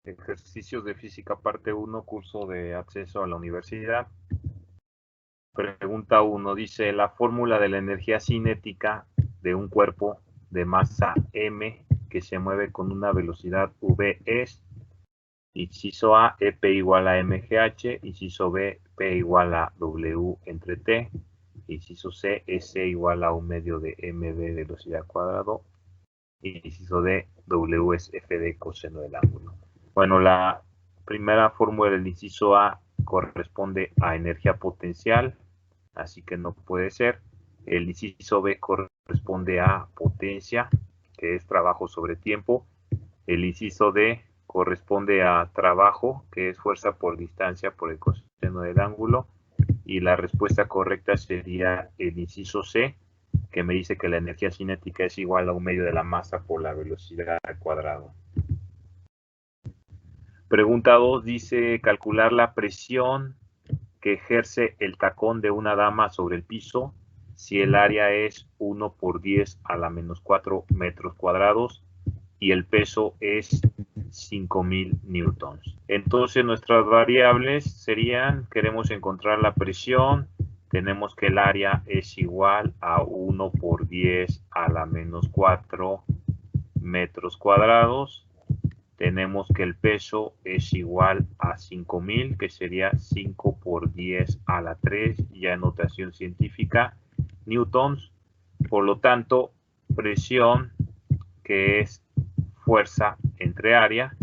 Ejercicios de física parte 1, curso de acceso a la universidad. Pregunta 1, dice, la fórmula de la energía cinética de un cuerpo de masa m que se mueve con una velocidad v es, inciso A, EP igual a mgh, inciso B, P igual a W entre T, inciso C, S igual a 1 medio de mv velocidad cuadrado, inciso D, W es f de coseno del ángulo. Bueno, la primera fórmula del inciso A corresponde a energía potencial, así que no puede ser. El inciso B corresponde a potencia, que es trabajo sobre tiempo. El inciso D corresponde a trabajo, que es fuerza por distancia por el coseno del ángulo. Y la respuesta correcta sería el inciso C, que me dice que la energía cinética es igual a 1 medio de la masa por la velocidad al cuadrado. Pregunta 2 dice calcular la presión que ejerce el tacón de una dama sobre el piso si el área es 1 por 10 a la menos 4 metros cuadrados y el peso es 5000 newtons. Entonces nuestras variables serían, queremos encontrar la presión, tenemos que el área es igual a 1 por 10 a la menos 4 metros cuadrados. Tenemos que el peso es igual a 5000, que sería 5 por 10 a la 3, ya en notación científica, newtons. Por lo tanto, presión, que es fuerza entre área,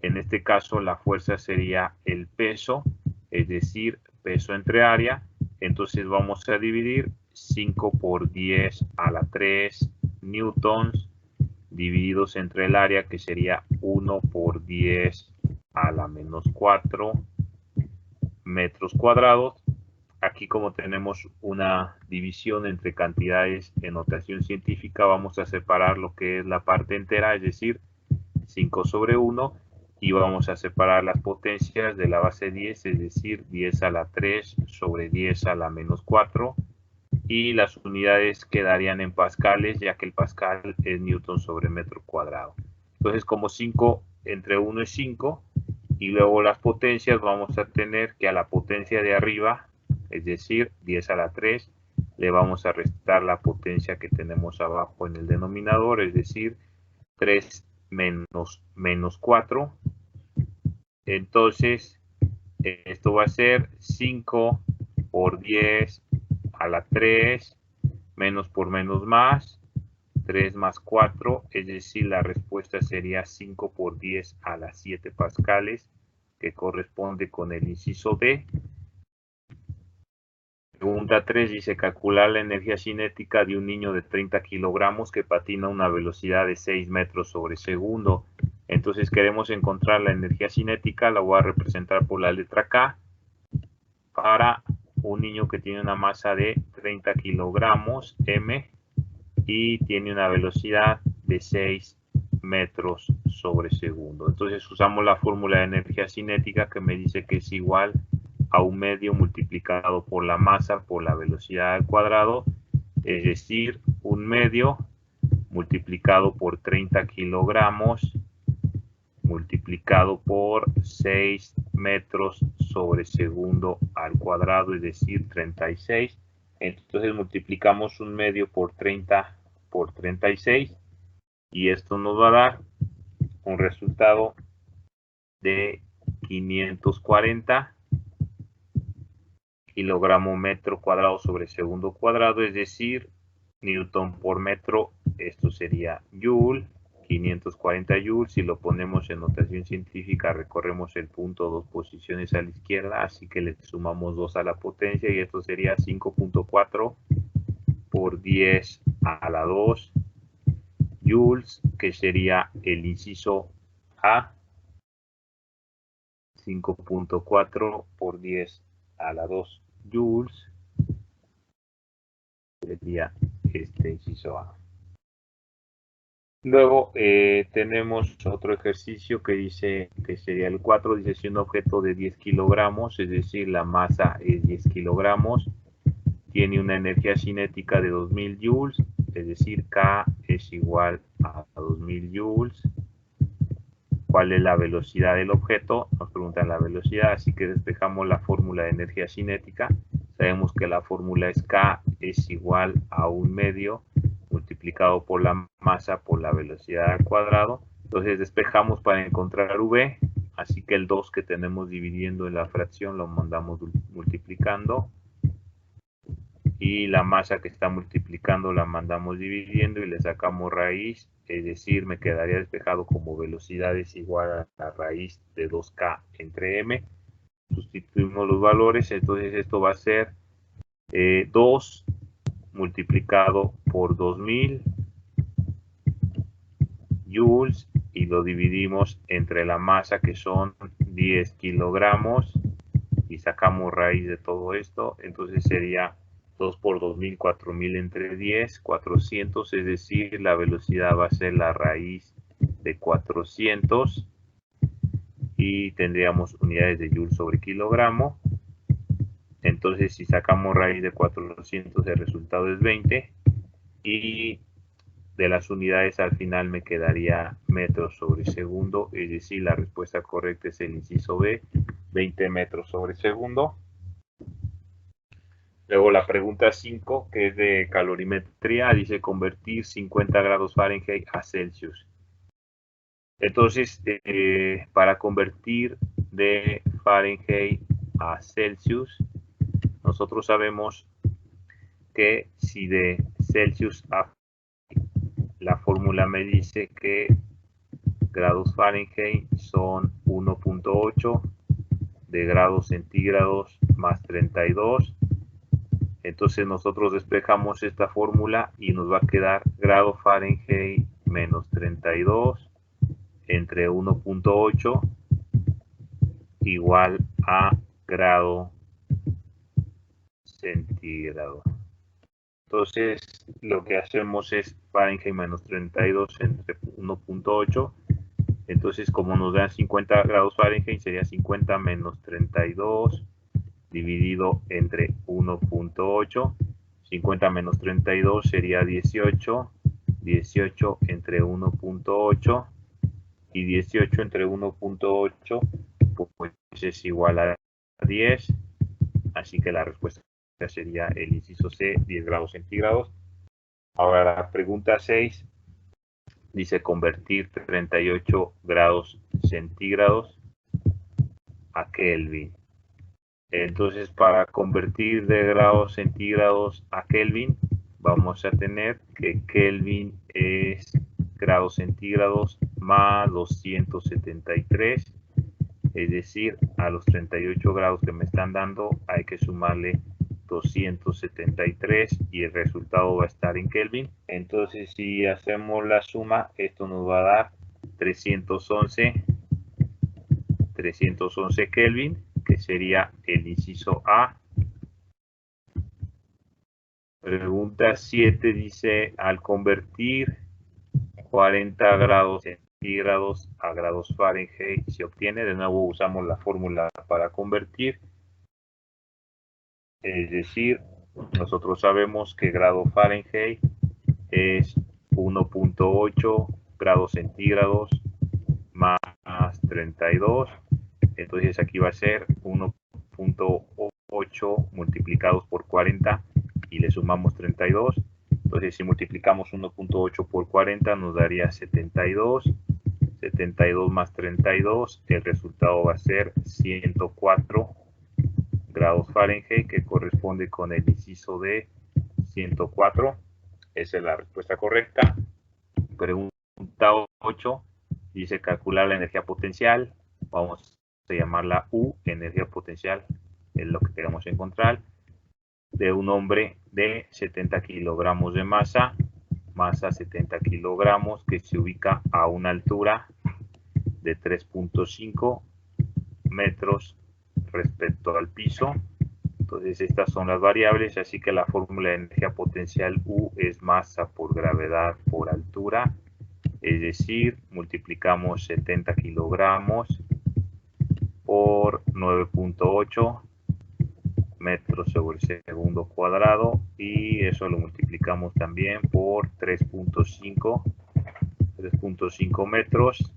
en este caso la fuerza sería el peso, es decir, peso entre área. Entonces vamos a dividir 5 por 10 a la 3 newtons divididos entre el área, que sería 1 por 10 a la menos 4 metros cuadrados. Aquí, como tenemos una división entre cantidades en notación científica, vamos a separar lo que es la parte entera, es decir, 5 sobre 1, y vamos a separar las potencias de la base 10, es decir, 10 a la 3 sobre 10 a la menos 4, y las unidades quedarían en pascales, ya que el pascal es newton sobre metro cuadrado. Entonces, como 5 entre 1 es 5, y luego las potencias vamos a tener que a la potencia de arriba, es decir, 10 a la 3, le vamos a restar la potencia que tenemos abajo en el denominador, es decir, 3 menos 4. Entonces, esto va a ser 5 por 10 a la 3, menos por menos más, 3 más 4, es decir, la respuesta sería 5 por 10 a la 7 pascales, que corresponde con el inciso D. Pregunta 3 dice calcular la energía cinética de un niño de 30 kilogramos que patina a una velocidad de 6 metros sobre segundo. Entonces queremos encontrar la energía cinética, la voy a representar por la letra K, para un niño que tiene una masa de 30 kilogramos, M, y tiene una velocidad de 6 metros sobre segundo. Entonces usamos la fórmula de energía cinética, que me dice que es igual a 1 medio multiplicado por la masa por la velocidad al cuadrado, es decir, 1 medio multiplicado por 30 kilogramos multiplicado por 6 metros sobre segundo al cuadrado, es decir, 36. Entonces multiplicamos 1 medio por 30 por 36, y esto nos va a dar un resultado de 540 kilogramo metro cuadrado sobre segundo cuadrado, es decir, newton por metro. Esto sería joule, 540 joules. Si lo ponemos en notación científica, recorremos el punto 2 posiciones a la izquierda, así que le sumamos 2 a la potencia, y esto sería 5.4 por 10 a la 2 joules, que sería el inciso A. 5.4 por 10 a la 2 joules sería este inciso A. Luego tenemos otro ejercicio que dice, que sería el 4, dice si un objeto de 10 kilogramos, es decir, la masa es 10 kilogramos, tiene una energía cinética de 2000 joules, es decir, K es igual a 2000 joules. ¿cuál es la velocidad del objeto? Nos preguntan la velocidad, así que despejamos la fórmula de energía cinética. Sabemos que la fórmula es K es igual a 1/2 multiplicado por la masa por la velocidad al cuadrado. Entonces despejamos para encontrar V, así que el 2 que tenemos dividiendo en la fracción lo mandamos multiplicando. Y la masa que está multiplicando la mandamos dividiendo y le sacamos raíz, es decir, me quedaría despejado como velocidad es igual a la raíz de 2K entre M. Sustituimos los valores, entonces esto va a ser 2 multiplicado por 2000 joules y lo dividimos entre la masa que son 10 kilogramos y sacamos raíz de todo esto, entonces sería 2 por 2000, 4000 entre 10, 400, es decir, la velocidad va a ser la raíz de 400 y tendríamos unidades de joule sobre kilogramo. Entonces, si sacamos raíz de 400, el resultado es 20 y de las unidades al final me quedaría metros sobre segundo, es decir, la respuesta correcta es el inciso B, 20 metros sobre segundo. Luego la pregunta 5, que es de calorimetría, dice convertir 50 grados Fahrenheit a Celsius. Entonces, para convertir de Fahrenheit a Celsius, nosotros sabemos que si de Celsius a la fórmula me dice que grados Fahrenheit son 1.8 de grados centígrados más 32. Entonces nosotros despejamos esta fórmula y nos va a quedar grado Fahrenheit menos 32 entre 1.8 igual a grado centígrado. Entonces lo que hacemos es Fahrenheit menos 32 entre 1.8. Entonces como nos dan 50 grados Fahrenheit sería 50 menos 32 dividido entre 1.8. 50 menos 32 sería 18. 18 entre 1.8 y 18 entre 1.8 pues es igual a 10. Así que la respuesta sería el inciso C, 10 grados centígrados. Ahora la pregunta 6 dice convertir 38 grados centígrados a Kelvin. Entonces, para convertir de grados centígrados a Kelvin, vamos a tener que Kelvin es grados centígrados más 273, es decir, a los 38 grados que me están dando hay que sumarle 273 y el resultado va a estar en Kelvin. Entonces, si hacemos la suma, esto nos va a dar 311 Kelvin, que sería el inciso A. Pregunta 7 dice, al convertir 40 grados centígrados a grados Fahrenheit se obtiene, de nuevo usamos la fórmula para convertir, es decir, nosotros sabemos que grado Fahrenheit es 1.8 grados centígrados más 32. Entonces aquí va a ser 1.8 multiplicados por 40 y le sumamos 32. Entonces si multiplicamos 1.8 por 40 nos daría 72. 72 más 32, el resultado va a ser 104 grados Fahrenheit, que corresponde con el inciso de 104. Esa es la respuesta correcta. Pregunta 8 dice calcular la energía potencial. Vamos a llamarla U, energía potencial, es lo que queremos encontrar, de un hombre de 70 kilogramos de masa 70 kilogramos, que se ubica a una altura de 3.5 metros respecto al piso. Entonces estas son las variables, así que la fórmula de energía potencial U es masa por gravedad por altura, es decir, multiplicamos 70 kilogramos por 9.8 metros sobre segundo cuadrado y eso lo multiplicamos también por 3.5 metros.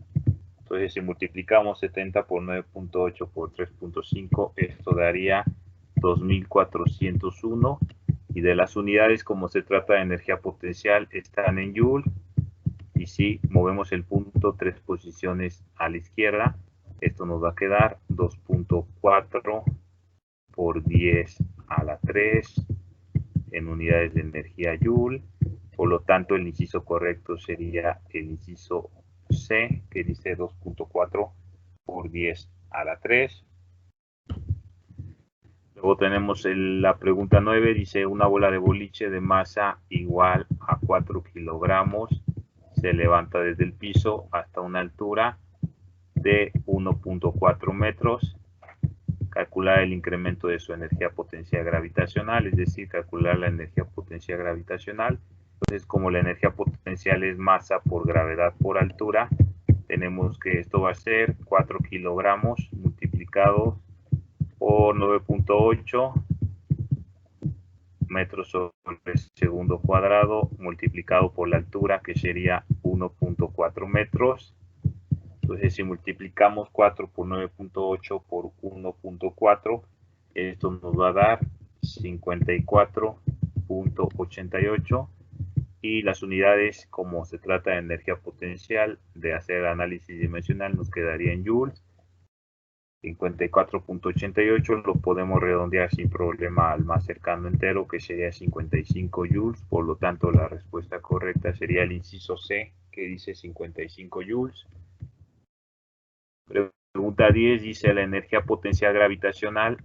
Entonces, si multiplicamos 70 por 9.8 por 3.5, esto daría 2401. Y de las unidades, como se trata de energía potencial, están en Joule. Y si movemos el punto 3 posiciones a la izquierda, esto nos va a quedar 2.4 por 10 a la 3 en unidades de energía Joule. Por lo tanto, el inciso correcto sería el inciso C, que dice 2.4 por 10 a la 3. Luego tenemos la pregunta 9, dice una bola de boliche de masa igual a 4 kilogramos se levanta desde el piso hasta una altura de 1.4 metros. Calcular el incremento de su energía potencial gravitacional, es decir, calcular la energía potencial gravitacional. Entonces, como la energía potencial es masa por gravedad por altura, tenemos que esto va a ser 4 kilogramos multiplicado por 9.8 metros sobre segundo cuadrado multiplicado por la altura, que sería 1.4 metros. Entonces, si multiplicamos 4 por 9.8 por 1.4, esto nos va a dar 54.88. Y las unidades, como se trata de energía potencial, de hacer el análisis dimensional, nos quedaría en joules. 54.88 lo podemos redondear sin problema al más cercano entero, que sería 55 joules. Por lo tanto, la respuesta correcta sería el inciso C, que dice 55 joules. Pregunta 10 dice: la energía potencial gravitacional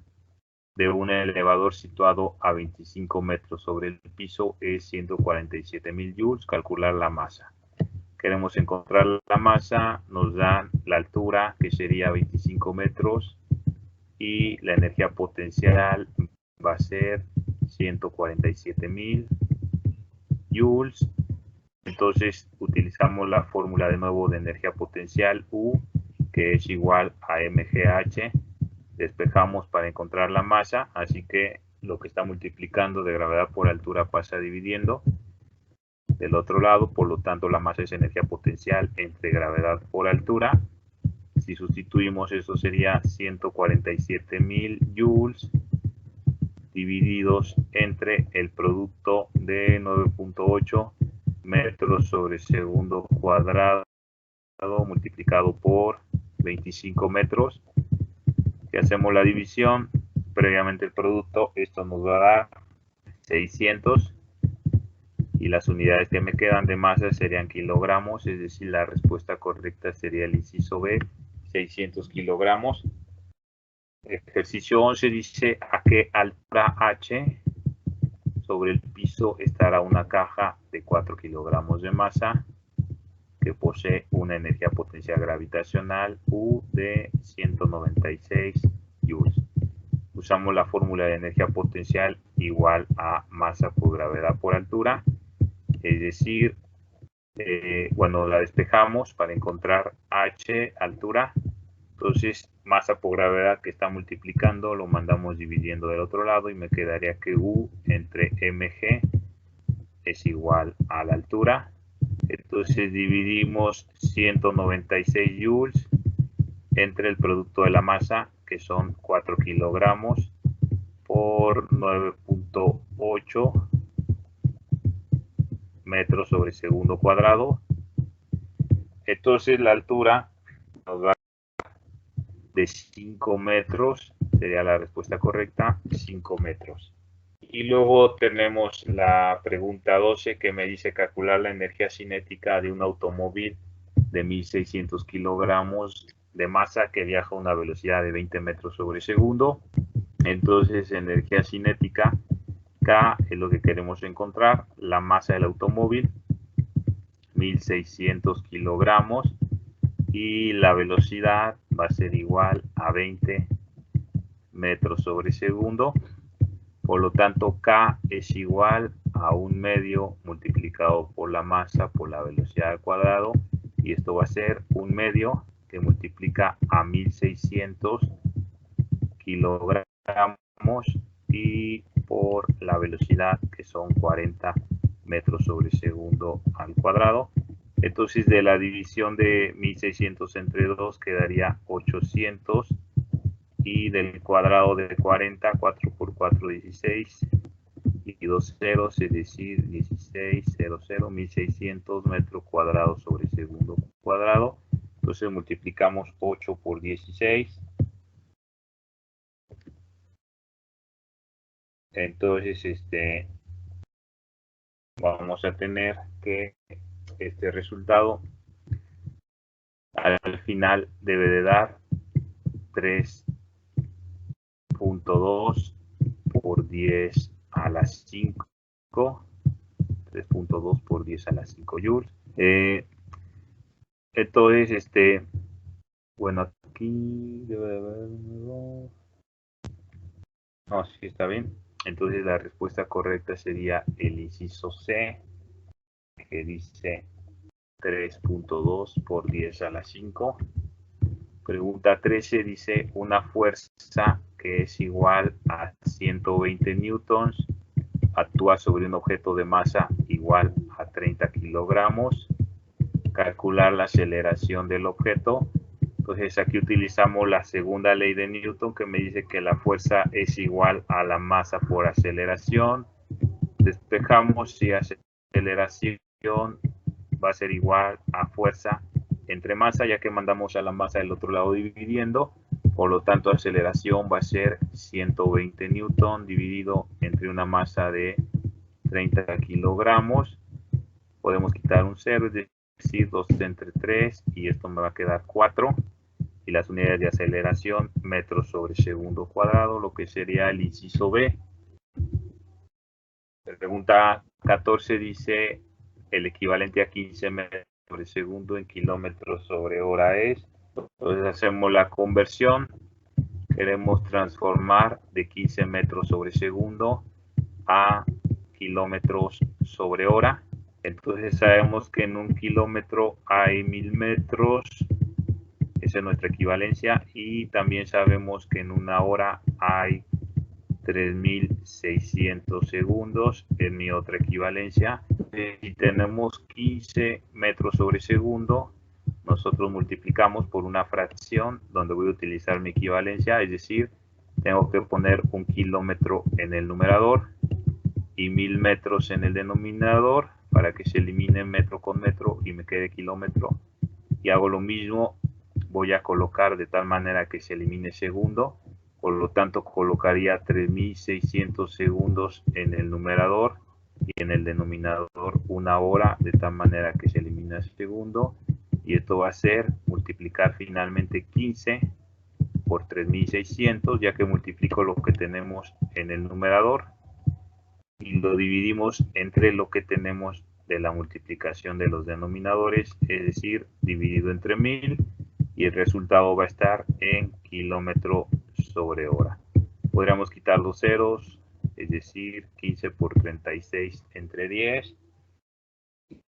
de un elevador situado a 25 metros sobre el piso es 147.000 joules. Calcular la masa. Queremos encontrar la masa, nos dan la altura, que sería 25 metros, y la energía potencial va a ser 147.000 joules. Entonces utilizamos la fórmula de nuevo de energía potencial, U, que es igual a mgh. Despejamos para encontrar la masa, así que lo que está multiplicando de gravedad por altura pasa dividiendo del otro lado. Por lo tanto, la masa es energía potencial entre gravedad por altura. Si sustituimos, eso sería 147.000 joules divididos entre el producto de 9.8 metros sobre segundo cuadrado multiplicado por 25 metros. Si hacemos la división, previamente el producto, esto nos va a dar 600. Y las unidades que me quedan de masa serían kilogramos, es decir, la respuesta correcta sería el inciso B, 600 kilogramos. Ejercicio 11 dice: ¿a qué altura h sobre el piso estará una caja de 4 kilogramos de masa que posee una energía potencial gravitacional U de 196 joules? Usamos la fórmula de energía potencial igual a masa por gravedad por altura. Es decir, cuando la despejamos para encontrar h, altura, entonces masa por gravedad que está multiplicando lo mandamos dividiendo del otro lado y me quedaría que U entre mg es igual a la altura. Entonces dividimos 196 joules entre el producto de la masa, que son 4 kilogramos, por 9.8 metros sobre segundo cuadrado. Entonces la altura nos da de 5 metros, sería la respuesta correcta, 5 metros. Y luego tenemos la pregunta 12, que me dice calcular la energía cinética de un automóvil de 1.600 kilogramos de masa que viaja a una velocidad de 20 metros sobre segundo. Entonces, energía cinética, K es lo que queremos encontrar, la masa del automóvil, 1.600 kilogramos, y la velocidad va a ser igual a 20 metros sobre segundo. Por lo tanto, K es igual a 1/2 multiplicado por la masa por la velocidad al cuadrado, y esto va a ser 1/2 que multiplica a 1.600 kilogramos y por la velocidad, que son 40 metros sobre segundo al cuadrado. Entonces de la división de 1600 entre 2 quedaría 800, y del cuadrado de 40, 4 por 4, 16, y 2 ceros, es decir, 1600, 1600 metros cuadrados sobre segundo cuadrado. Entonces multiplicamos 8 por 16. Entonces vamos a tener que este resultado al final debe de dar 3.2 por 10 a la 5, 3.2 por 10 a la 5 joules. Entonces, bueno, aquí debe de haber un... No, sí está bien. Entonces la respuesta correcta sería el inciso C, que dice 3.2 por 10 a la 5. Pregunta 13 dice una fuerza que es igual a 120 newtons actúa sobre un objeto de masa igual a 30 kilogramos. Calcular la aceleración del objeto. Entonces aquí utilizamos la segunda ley de Newton, que me dice que la fuerza es igual a la masa por aceleración. Despejamos si aceleración va a ser igual a fuerza entre masa, ya que mandamos a la masa del otro lado dividiendo. Por lo tanto, aceleración va a ser 120 newton dividido entre una masa de 30 kilogramos. Podemos quitar un 0, es decir, 2 entre 3, y esto me va a quedar 4. Y las unidades de aceleración, metros sobre segundo cuadrado, lo que sería el inciso B. Pregunta 14 dice, el equivalente a 15 metros sobre segundo en kilómetros sobre hora es. Entonces hacemos la conversión. Queremos transformar de 15 metros sobre segundo a kilómetros sobre hora. Entonces sabemos que en un kilómetro hay 1000 metros. Esa es nuestra equivalencia. Y también sabemos que en una hora hay 3600 segundos, es mi otra equivalencia. Si tenemos 15 metros sobre segundo, nosotros multiplicamos por una fracción donde voy a utilizar mi equivalencia, es decir, tengo que poner un kilómetro en el numerador y 1000 metros en el denominador para que se elimine metro con metro y me quede kilómetro. Y hago lo mismo, voy a colocar de tal manera que se elimine segundo. Por lo tanto, colocaría 3600 segundos en el numerador y en el denominador una hora, de tal manera que se elimina el segundo. Y esto va a ser multiplicar finalmente 15 por 3600, ya que multiplico lo que tenemos en el numerador y lo dividimos entre lo que tenemos de la multiplicación de los denominadores, es decir, dividido entre 1000, y el resultado va a estar en kilómetro sobre hora. Podríamos quitar los ceros, es decir, 15 por 36 entre 10,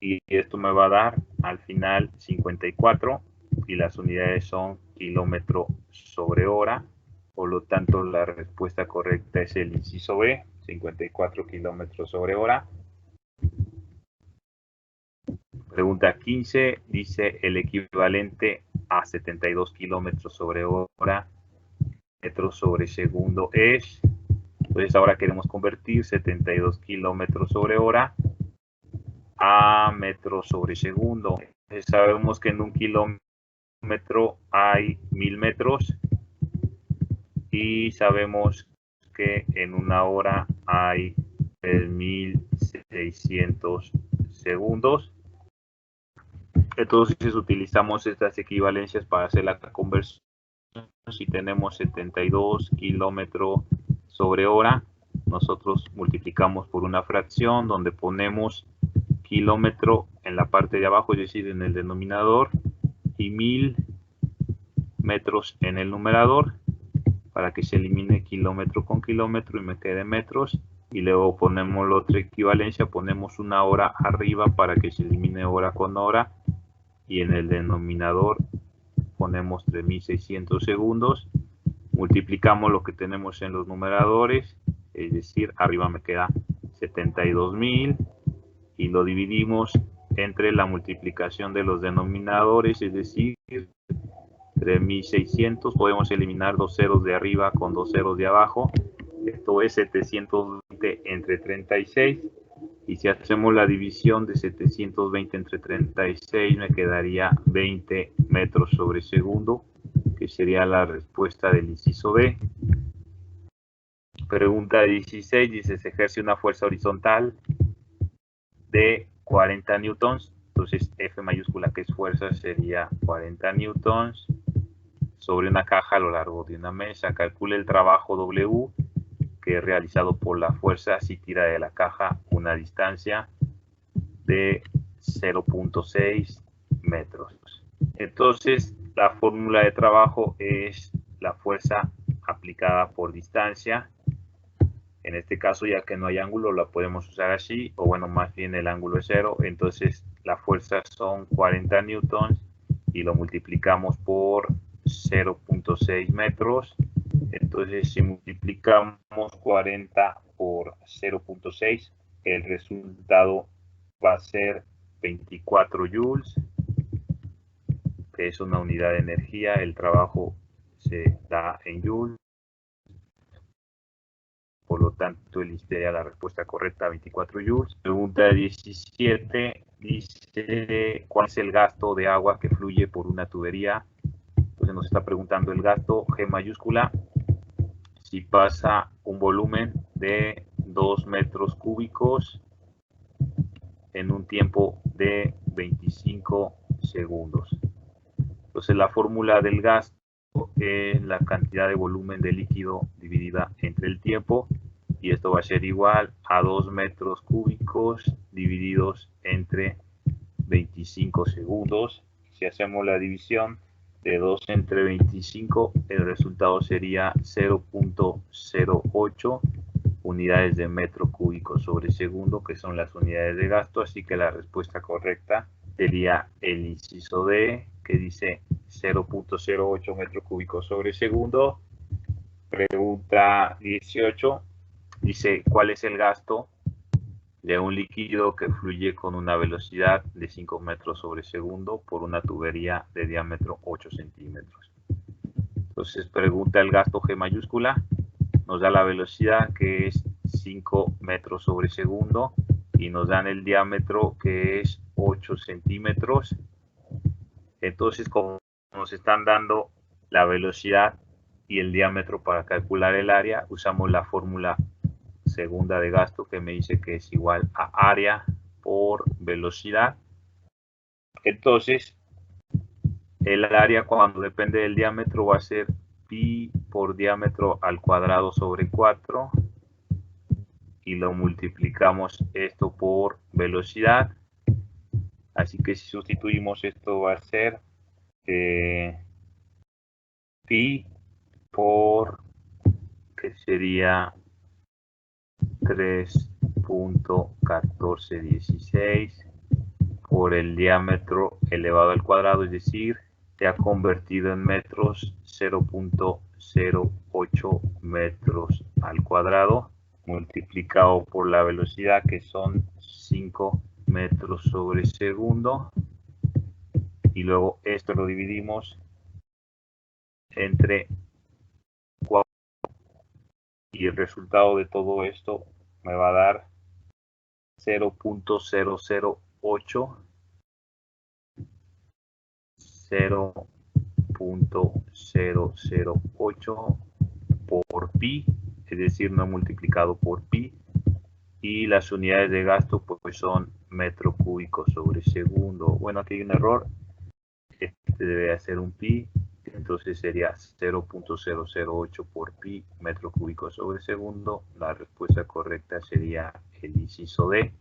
y esto me va a dar al final 54, y las unidades son kilómetro sobre hora. Por lo tanto, la respuesta correcta es el inciso B, 54 kilómetros sobre hora. Pregunta 15 dice el equivalente a 72 kilómetros sobre hora, metros sobre segundo es. Entonces ahora queremos convertir 72 kilómetros sobre hora a metros sobre segundo. Entonces sabemos que en un kilómetro hay 1000 metros y sabemos que en una hora hay 3600 segundos. Entonces utilizamos estas equivalencias para hacer la conversión. Si tenemos 72 kilómetros sobre hora, nosotros multiplicamos por una fracción donde ponemos kilómetro en la parte de abajo, es decir, en el denominador, y 1000 metros en el numerador, para que se elimine kilómetro con kilómetro y me quede metros. Y luego ponemos la otra equivalencia, ponemos una hora arriba para que se elimine hora con hora, y en el denominador ponemos 3600 segundos. Multiplicamos lo que tenemos en los numeradores, es decir, arriba me queda 72000, y lo dividimos entre la multiplicación de los denominadores, es decir, 3600, podemos eliminar dos ceros de arriba con dos ceros de abajo. Esto es 720 entre 36. Y si hacemos la división de 720 entre 36, me quedaría 20 metros sobre segundo, que sería la respuesta del inciso B. Pregunta 16, dice, se ejerce una fuerza horizontal de 40 newtons. Entonces, F mayúscula, que es fuerza, sería 40 newtons sobre una caja a lo largo de una mesa. Calcule el trabajo W, que es realizado por la fuerza si tira de la caja una distancia de 0.6 metros. Entonces, la fórmula de trabajo es la fuerza aplicada por distancia. En este caso, ya que no hay ángulo, la podemos usar así, o bueno, más bien el ángulo es 0. Entonces, la fuerza son 40 newtons y lo multiplicamos por 0.6 metros. Entonces, si multiplicamos 40 por 0.6, el resultado va a ser 24 joules, que es una unidad de energía. El trabajo se da en joules. Por lo tanto, el sería la respuesta correcta, 24 joules. Pregunta 17, dice, ¿cuál es el gasto de agua que fluye por una tubería? Entonces nos está preguntando el gasto, G mayúscula, si pasa un volumen de 2 metros cúbicos en un tiempo de 25 segundos. Entonces la fórmula del gasto es la cantidad de volumen de líquido dividida entre el tiempo, y esto va a ser igual a 2 metros cúbicos divididos entre 25 segundos. Si hacemos la división de 2 entre 25, el resultado sería 0.08 unidades de metro cúbico sobre segundo, que son las unidades de gasto. Así que la respuesta correcta sería el inciso D, que dice 0.08 metro cúbico sobre segundo. Pregunta 18, dice, ¿cuál es el gasto de un líquido que fluye con una velocidad de 5 metros sobre segundo por una tubería de diámetro 8 centímetros? Entonces pregunta el gasto G mayúscula, nos da la velocidad, que es 5 metros sobre segundo, y nos dan el diámetro, que es 8 centímetros. Entonces, como nos están dando la velocidad y el diámetro para calcular el área, usamos la fórmula segunda de gasto, que me dice que es igual a área por velocidad. Entonces, el área, cuando depende del diámetro, va a ser pi por diámetro al cuadrado sobre 4, y lo multiplicamos esto por velocidad. Así que si sustituimos esto, va a ser pi por, que sería 3.1416 por el diámetro elevado al cuadrado, es decir, se ha convertido en metros, 0.08 metros al cuadrado, multiplicado por la velocidad, que son 5 metros sobre segundo, y luego esto lo dividimos entre 4, y el resultado de todo esto me va a dar 0.008 por pi, es decir, no multiplicado por pi, y las unidades de gasto pues son metro cúbico sobre segundo. Bueno, aquí hay un error, este debe ser un pi, entonces sería 0.008 por pi metro cúbico sobre segundo. La respuesta correcta sería el inciso D,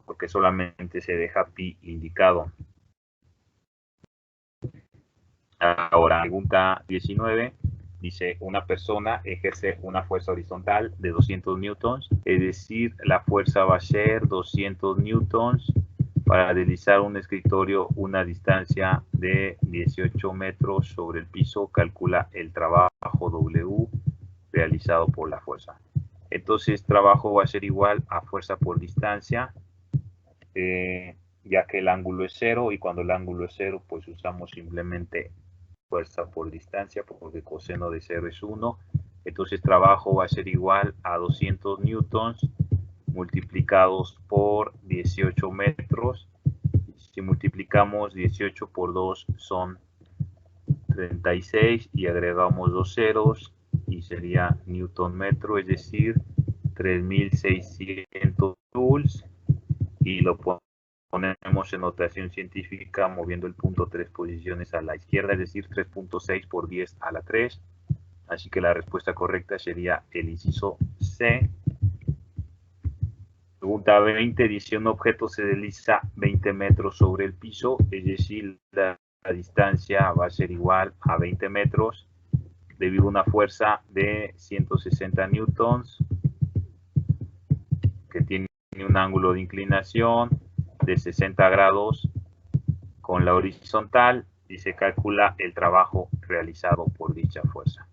porque solamente se deja pi indicado. Ahora, pregunta 19, dice, una persona ejerce una fuerza horizontal de 200 newtons, es decir, la fuerza va a ser 200 newtons para deslizar un escritorio una distancia de 18 metros sobre el piso. Calcula el trabajo W realizado por la fuerza. Entonces, trabajo va a ser igual a fuerza por distancia. ya que el ángulo es 0 y cuando el ángulo es 0 pues usamos simplemente fuerza por distancia porque coseno de 0 es 1. Entonces trabajo va a ser igual a 200 newtons multiplicados por 18 metros. Si multiplicamos 18 por 2 son 36 y agregamos 2 ceros y sería newton metro, es decir, 3600 joules, y lo ponemos en notación científica moviendo el punto 3 posiciones a la izquierda, es decir, 3.6 por 10 a la 3. Así que la respuesta correcta sería el inciso C. Pregunta 20, dice un objeto se desliza 20 metros sobre el piso, es decir, la distancia va a ser igual a 20 metros debido a una fuerza de 160 newtons que tiene un ángulo de inclinación de 60 grados con la horizontal y se calcula el trabajo realizado por dicha fuerza.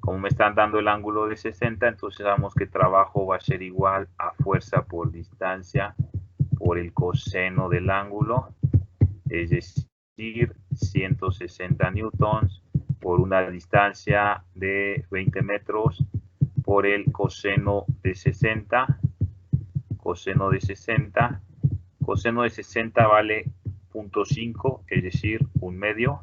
Como me están dando el ángulo de 60, entonces sabemos que trabajo va a ser igual a fuerza por distancia por el coseno del ángulo, es decir, 160 newtons por una distancia de 20 metros por el coseno de 60. Coseno de 60. Coseno de 60 vale 0.5, es decir, un medio.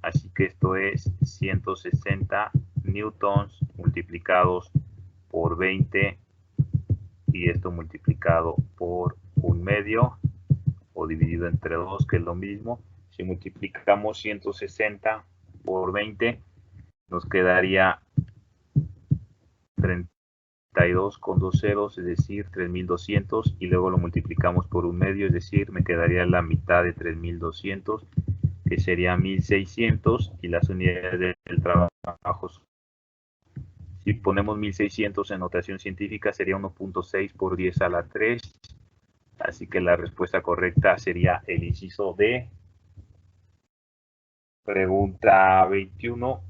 Así que esto es 160 newtons multiplicados por 20 y esto multiplicado por un medio o dividido entre 2, que es lo mismo. Si multiplicamos 160 por 20 nos quedaría 32 con 2 ceros, es decir, 3200, y luego lo multiplicamos por un medio, es decir, me quedaría la mitad de 3200, que sería 1600, y las unidades del trabajo, si ponemos 1600 en notación científica, sería 1.6 por 10 a la 3, así que la respuesta correcta sería el inciso D. Pregunta 21,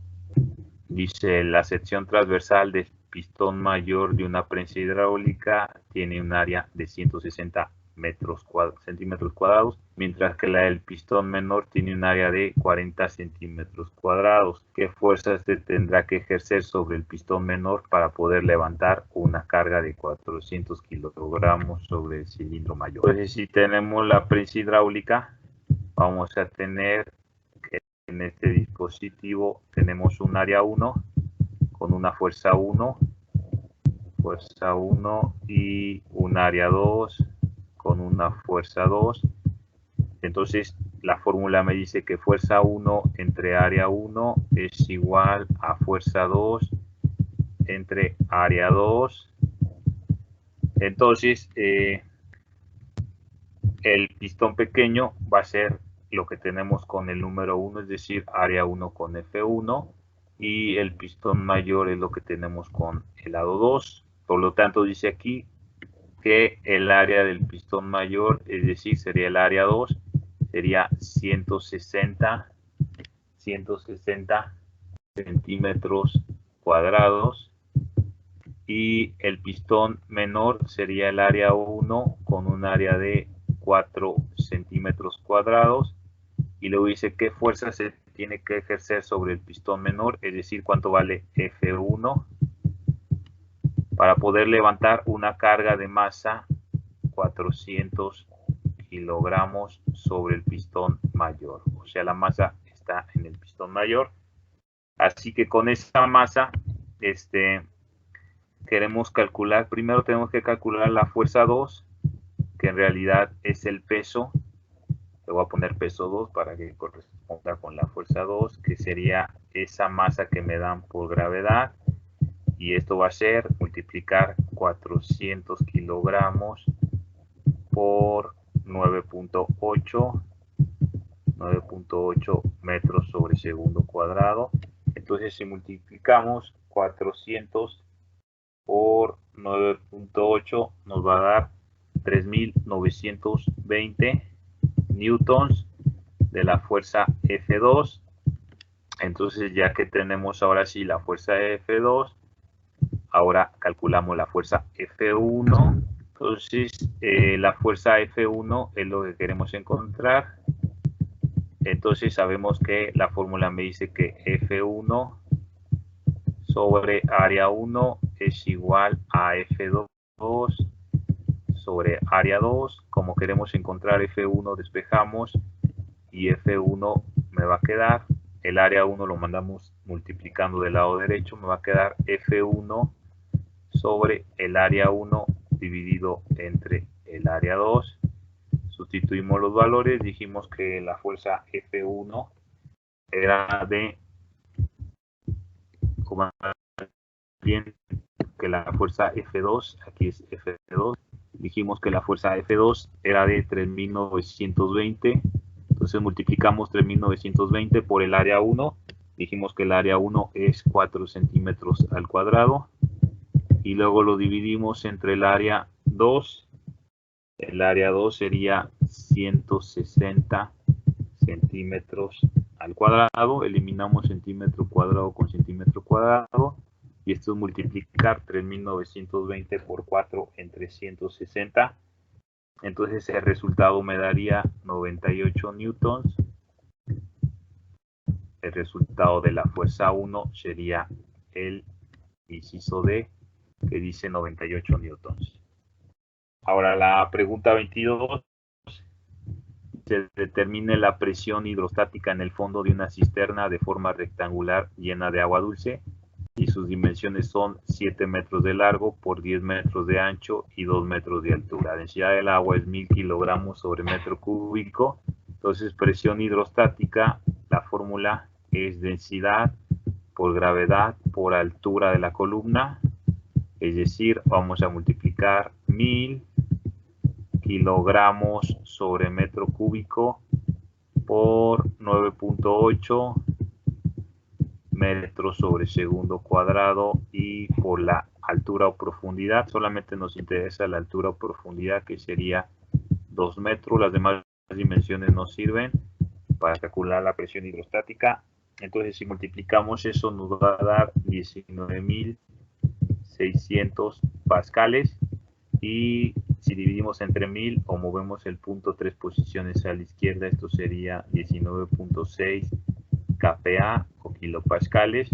dice, la sección transversal del pistón mayor de una prensa hidráulica tiene un área de 160 centímetros cuadrados, mientras que la del pistón menor tiene un área de 40 centímetros cuadrados. ¿Qué fuerza se tendrá que ejercer sobre el pistón menor para poder levantar una carga de 400 kilogramos sobre el cilindro mayor? Entonces, si tenemos la prensa hidráulica, vamos a tener que en este dispositivo tenemos un área 1 con una fuerza 1 y un área 2 con una fuerza 2. Entonces la fórmula me dice que fuerza 1 entre área 1 es igual a fuerza 2 entre área 2. Entonces el pistón pequeño va a ser lo que tenemos con el número 1, es decir, área 1 con F1, y el pistón mayor es lo que tenemos con el lado 2. Por lo tanto, dice aquí que el área del pistón mayor, es decir, sería el área 2, sería 160 centímetros cuadrados, y el pistón menor sería el área 1 con un área de 4 centímetros cuadrados, y luego dice qué fuerza se tiene que ejercer sobre el pistón menor, es decir, cuánto vale F1 para poder levantar una carga de masa 400 kilogramos sobre el pistón mayor. O sea, la masa está en el pistón mayor. Así que con esa masa, queremos calcular, primero tenemos que calcular la fuerza 2, que en realidad es el peso. Le voy a poner peso 2 para que corresponda con la fuerza 2, que sería esa masa que me dan por gravedad. Y esto va a ser multiplicar 400 kilogramos por 9.8 metros sobre segundo cuadrado. Entonces, si multiplicamos 400 por 9.8, nos va a dar 3.920 newtons de la fuerza F2. Entonces, ya que tenemos ahora sí la fuerza F2, ahora calculamos la fuerza F1, Entonces, la fuerza F1 es lo que queremos encontrar. Entonces, sabemos que la fórmula me dice que F1 sobre área 1 es igual a F2 sobre área 2. Como queremos encontrar F1, despejamos y F1 me va a quedar. El área 1 lo mandamos multiplicando del lado derecho, me va a quedar F1 sobre el área 1 dividido entre el área 2. Sustituimos los valores, dijimos que la fuerza F1 era de, como bien que la fuerza F2, aquí es F2, dijimos que la fuerza F2 era de 3.920, entonces multiplicamos 3.920 por el área 1, dijimos que el área 1 es 4 centímetros al cuadrado, y luego lo dividimos entre el área 2, el área 2 sería 160 centímetros al cuadrado, eliminamos centímetro cuadrado con centímetro cuadrado, y esto es multiplicar 3.920 por 4 entre 160, entonces el resultado me daría 98 newtons. El resultado de la fuerza 1 sería el inciso D, que dice 98 newtons. Ahora la pregunta 22. Se determine la presión hidrostática en el fondo de una cisterna de forma rectangular llena de agua dulce y sus dimensiones son 7 metros de largo por 10 metros de ancho y 2 metros de altura. La densidad del agua es 1000 kilogramos sobre metro cúbico. Entonces, presión hidrostática, la fórmula es densidad por gravedad por altura de la columna. Es decir, vamos a multiplicar 1000 kilogramos sobre metro cúbico por 9.8 metros sobre segundo cuadrado y por la altura o profundidad. Solamente nos interesa la altura o profundidad, que sería 2 metros. Las demás dimensiones nos sirven para calcular la presión hidrostática. Entonces, si multiplicamos eso, nos va a dar 19.600 pascales. Y si dividimos entre 1000 o movemos el punto 3 posiciones a la izquierda, esto sería 19.6 kPa o kilopascales.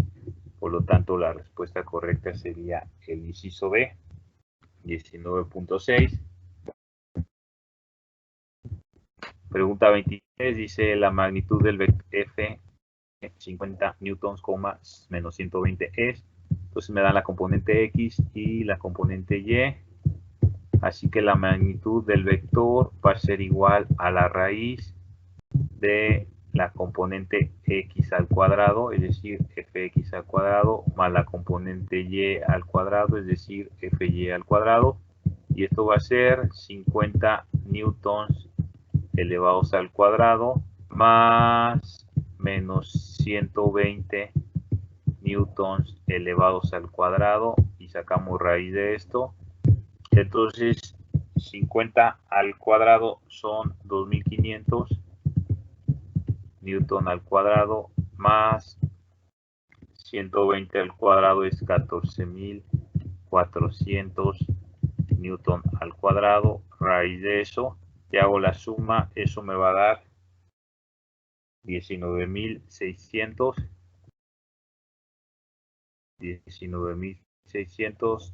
Por lo tanto, la respuesta correcta sería el inciso B, 19.6. Pregunta 23 dice la magnitud del vector F 50 newtons, menos 120 es. Entonces me dan la componente X y la componente Y. Así que la magnitud del vector va a ser igual a la raíz de la componente x al cuadrado, es decir, fx al cuadrado, más la componente y al cuadrado, es decir, fy al cuadrado. Y esto va a ser 50 newtons elevados al cuadrado más menos 120 newtons elevados al cuadrado. Y sacamos raíz de esto. Entonces, 50 al cuadrado son 2500 newton al cuadrado más 120 al cuadrado es 14.400 newton al cuadrado. Raíz de eso, y hago la suma, eso me va a dar 19.600. 19.600.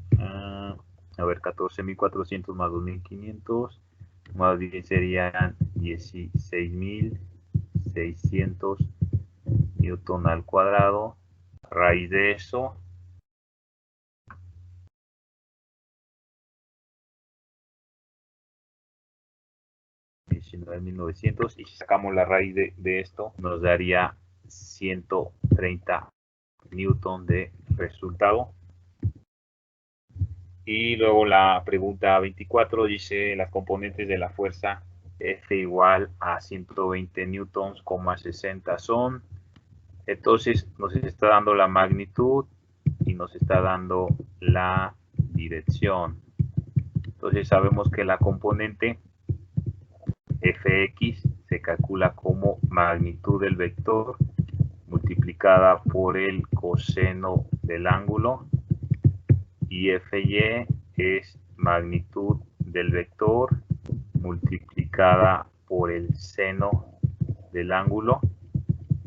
A ver, 14.400 más 2.500 más 10 serían 16.600 newton al cuadrado. Raíz de eso, $19.900, y si sacamos la raíz de esto, nos daría 130 newton de resultado. Y luego la pregunta 24 dice las componentes de la fuerza F igual a 120 newtons, 60 son. Entonces nos está dando la magnitud y nos está dando la dirección. Entonces sabemos que la componente Fx se calcula como magnitud del vector multiplicada por el coseno del ángulo, y Fy es magnitud del vector multiplicada por el seno del ángulo.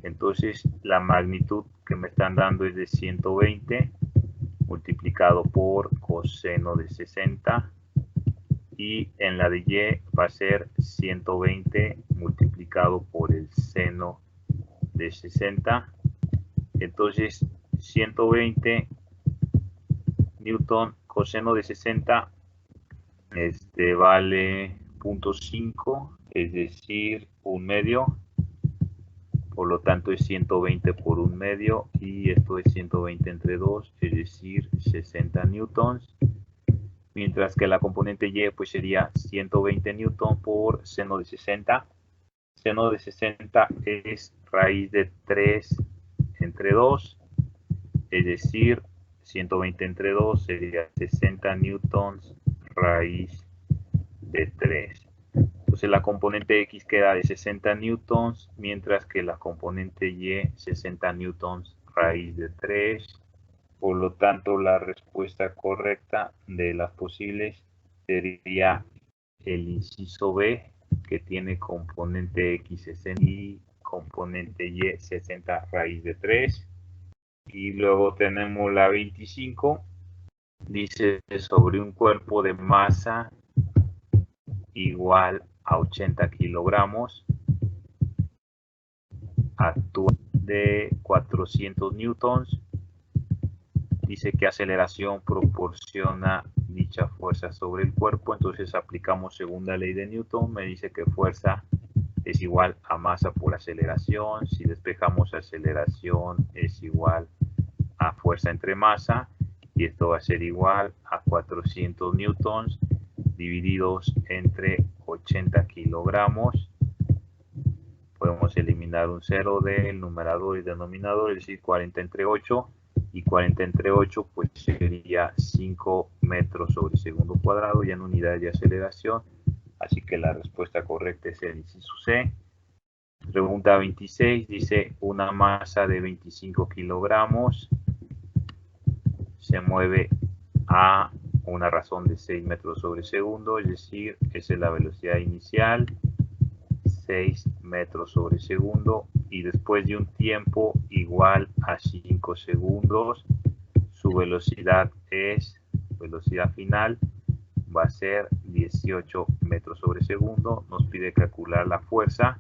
Entonces la magnitud que me están dando es de 120 multiplicado por coseno de 60, y en la de y va a ser 120 multiplicado por el seno de 60. Entonces 120 newton coseno de 60 vale 0.5, es decir, 1/2. Por lo tanto es 120 por 1/2, y esto es 120 entre 2, es decir, 60 newtons. Mientras que la componente y pues sería 120 newton por seno de 60. Seno de 60 es raíz de 3 entre 2, es decir, 120 entre 2 sería 60 newtons raíz de 3. Entonces la componente X queda de 60 newtons, mientras que la componente Y 60 newtons raíz de 3. Por lo tanto, la respuesta correcta de las posibles sería el inciso B, que tiene componente X 60 y componente Y 60 raíz de 3. Y luego tenemos la 25. Dice, sobre un cuerpo de masa igual a 80 kilogramos, actúa de 400 newtons. Dice que aceleración proporciona dicha fuerza sobre el cuerpo. Entonces aplicamos segunda ley de Newton. Me dice que fuerza es igual a masa por aceleración. Si despejamos, aceleración es igual a fuerza entre masa, y esto va a ser igual a 400 newtons divididos entre 80 kilogramos. Podemos eliminar un 0 del numerador y denominador, es decir, 40 entre 8. Y 40 entre 8 pues sería 5 metros sobre segundo cuadrado, ya en unidades de aceleración. Así que la respuesta correcta es el inciso C. Pregunta 26 dice, una masa de 25 kilogramos se mueve a una razón de 6 metros sobre segundo, es decir, esa es la velocidad inicial, 6 metros sobre segundo, y después de un tiempo igual a 5 segundos, su velocidad final va a ser 18 metros sobre segundo. Nos pide calcular la fuerza,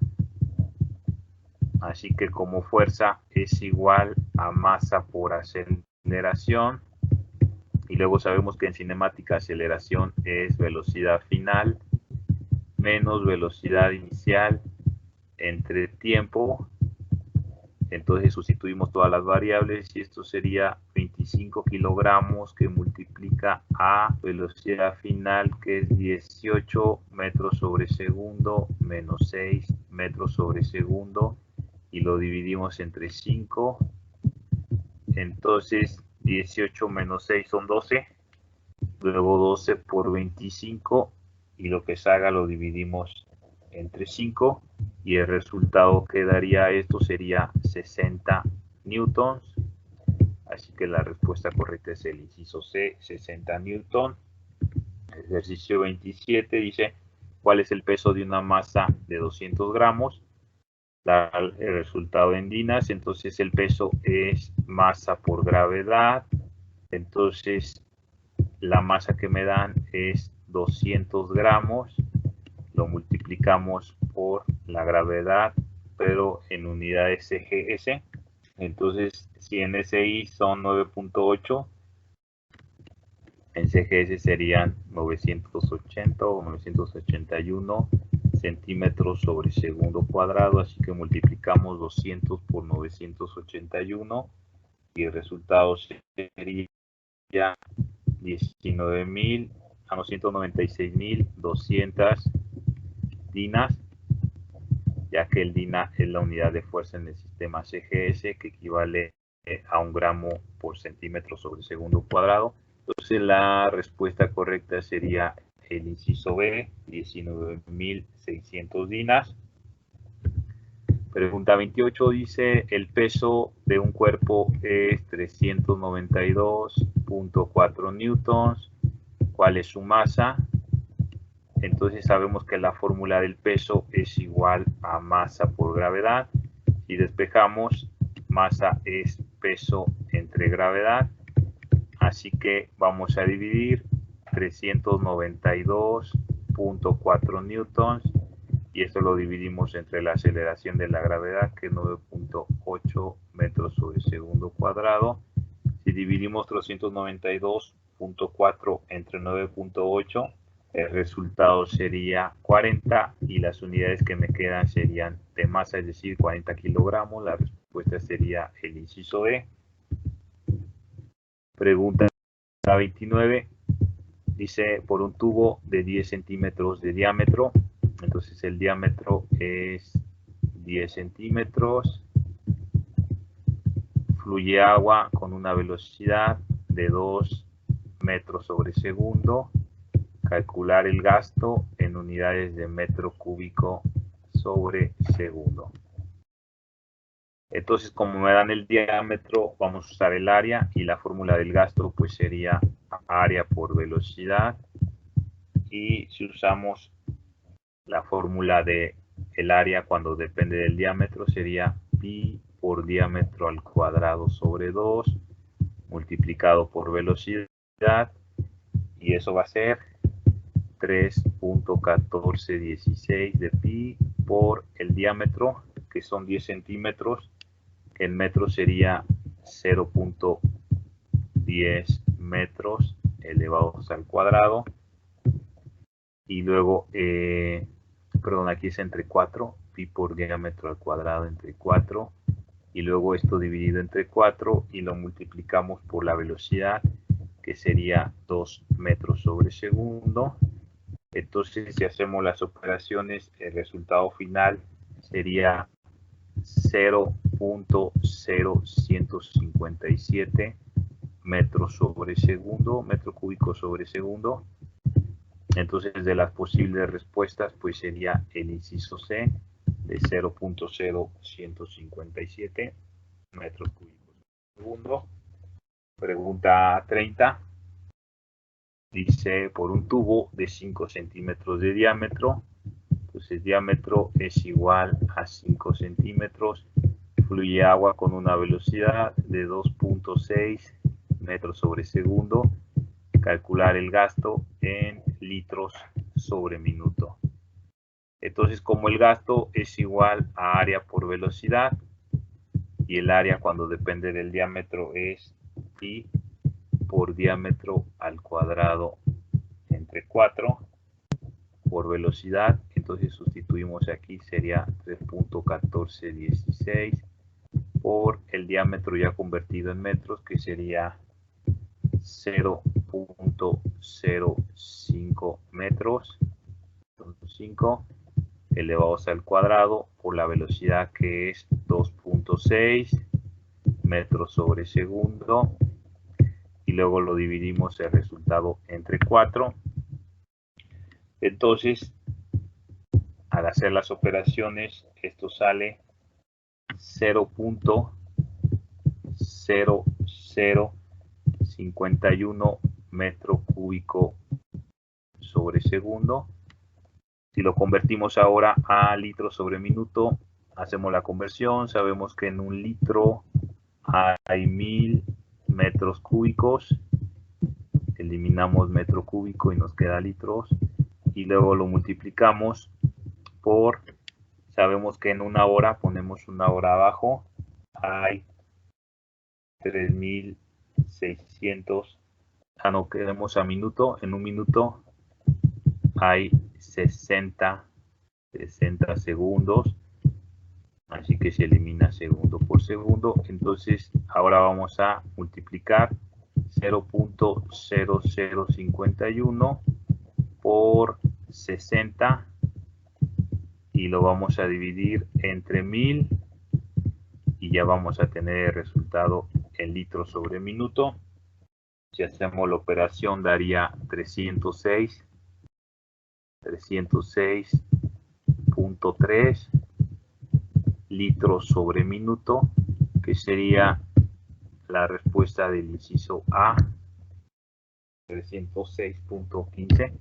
así que como fuerza es igual a masa por aceleración, y luego sabemos que en cinemática aceleración es velocidad final menos velocidad inicial entre tiempo. Entonces sustituimos todas las variables y esto sería 25 kilogramos que multiplica a velocidad final, que es 18 metros sobre segundo menos 6 metros sobre segundo, y lo dividimos entre 5. Entonces 18 menos 6 son 12, luego 12 por 25, y lo que salga lo dividimos entre 5, y el resultado que daría esto sería 60 newtons. Así que la respuesta correcta es el inciso C, 60 newton. Ejercicio 27 dice, ¿cuál es el peso de una masa de 200 gramos? El resultado en dinas. Entonces el peso es masa por gravedad. Entonces la masa que me dan es 200 gramos. Lo multiplicamos por la gravedad, pero en unidades CGS. Entonces, si en SI son 9.8, en CGS serían 980 o 981 centímetros sobre segundo cuadrado. Así que multiplicamos 200 por 981 y el resultado sería 196.200 dinas, ya que el dina es la unidad de fuerza en el sistema CGS, que equivale a 1 gramo por centímetro sobre segundo cuadrado. Entonces la respuesta correcta sería el inciso B, 19.600 dinas. Pregunta 28 dice, el peso de un cuerpo es 392.4 newtons. ¿Cuál es su masa? Entonces sabemos que la fórmula del peso es igual a masa por gravedad. Si despejamos, masa es peso entre gravedad. Así que vamos a dividir 392.4 newtons. Y esto lo dividimos entre la aceleración de la gravedad, que es 9.8 metros sobre segundo cuadrado. Si dividimos 392.4 entre 9.8, el resultado sería 40 y las unidades que me quedan serían de masa, es decir, 40 kilogramos. La respuesta sería el inciso E. Pregunta 29. Dice, por un tubo de 10 centímetros de diámetro, entonces el diámetro es 10 centímetros, fluye agua con una velocidad de 2 metros sobre segundo. Calcular el gasto en unidades de metro cúbico sobre segundo. Entonces, como me dan el diámetro, vamos a usar el área, y la fórmula del gasto pues sería área por velocidad. Y si usamos la fórmula de el área cuando depende del diámetro, sería pi por diámetro al cuadrado sobre 2 multiplicado por velocidad, y eso va a ser 3.1416 de pi por el diámetro, que son 10 centímetros, que en metros sería 0.10 metros elevados al cuadrado. Y luego, perdón, aquí es entre 4, pi por diámetro al cuadrado entre 4. Y luego esto dividido entre 4 y lo multiplicamos por la velocidad, que sería 2 metros sobre segundo. Entonces, si hacemos las operaciones, el resultado final sería 0.0157 metros sobre segundo, metro cúbico sobre segundo. Entonces, de las posibles respuestas, pues sería el inciso C de 0.0157 metros cúbicos sobre segundo. Pregunta 30. Dice, por un tubo de 5 centímetros de diámetro, entonces el diámetro es igual a 5 centímetros, fluye agua con una velocidad de 2.6 metros sobre segundo. Calcular el gasto en litros sobre minuto. Entonces, como el gasto es igual a área por velocidad, y el área cuando depende del diámetro es pi por diámetro al cuadrado entre 4 por velocidad, entonces sustituimos aquí, sería 3.1416 por el diámetro ya convertido en metros, que sería 0.05 metros, 5 elevados al cuadrado por la velocidad, que es 2.6 metros sobre segundo, y luego lo dividimos el resultado entre 4. Entonces, al hacer las operaciones, esto sale 0.0051 metro cúbico sobre segundo. Si lo convertimos ahora a litros sobre minuto, hacemos la conversión. Sabemos que en un litro hay 1000 metros cúbicos. Eliminamos metro cúbico y nos queda litros. Y luego lo multiplicamos por, sabemos que en una hora, ponemos una hora abajo, hay 3600. No, queremos a minuto. En un minuto hay 60 segundos, así que se elimina segundo por segundo. Entonces ahora vamos a multiplicar 0.0051 por 60 y lo vamos a dividir entre 1000 y ya vamos a tener el resultado en litros sobre minuto. Si hacemos la operación, daría 306.3 litros sobre minuto, que sería la respuesta del inciso A, 306.15.